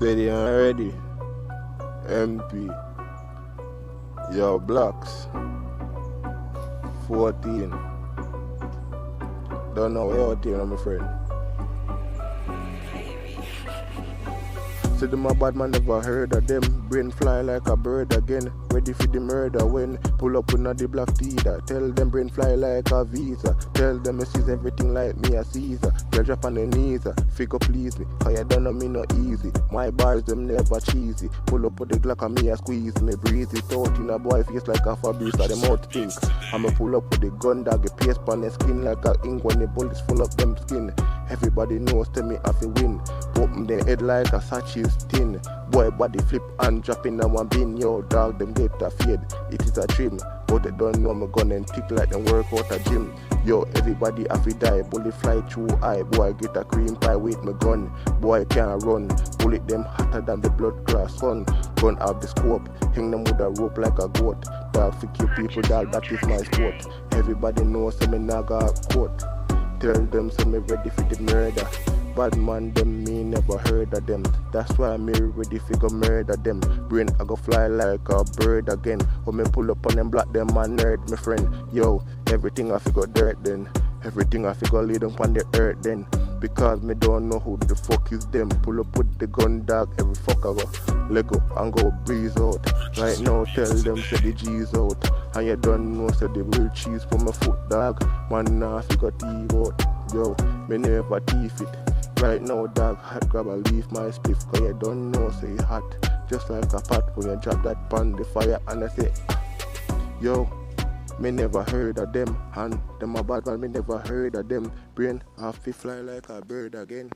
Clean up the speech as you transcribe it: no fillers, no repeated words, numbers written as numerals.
Steady and ready. MP. Yo, Blocks. 14. Don't know what out here, my friend. See them a bad man, never heard of them. Brain fly like a bird again. Ready for the murder when pull up on the black teeter. Tell them brain fly like a visa. Tell them I sees everything like me a Caesar. Girl drop on the knees, figure please me. Cause you don't know me no easy. My bars them never cheesy. Pull up with the Glock and me a squeeze me. Breeze it out in a boy face like a Fabrice or the mouth stink. I'ma pull up with the gun dog, a paste on the skin like a ink when the bullets full up them skin. Everybody knows tell me have to win. Open the head like a Sachi's tin. Boy body flip and drop in a one bin. Yo dog them get a fade. It is a trim. But they don't know my gun and tick like them work out a gym. Yo everybody have to die. Bullet fly through eye. Boy get a cream pie with my gun. Boy can't run. Bullet them hotter than the blood cross sun. Gun out the scope. Hang them with a rope like a goat. Dog for kill people dog that is my sport. Everybody knows me naga court. Tell them say me ready for the murder. Bad man them me never heard of them. That's why me ready for go murder them. Brain I go fly like a bird again. When me pull up on them block them a nerd my friend. Yo everything I figure dirt then. Everything I figure lay them on the earth then. Because me don't know who the fuck is them. Pull up with the gun dog every fuck I go Lego and go breeze out. Right now tell them say the G's out. And you don't know say the real cheese for my foot dog. Man nah figure teeth out. Yo me never teeth it. Right now dog hot grab and leave my spliff. Cause you don't know say it hot. Just like a pot when you drop that pan the fire and I say yo me never heard of them. And them a bad man me never heard of them. Brain have to fly like a bird again.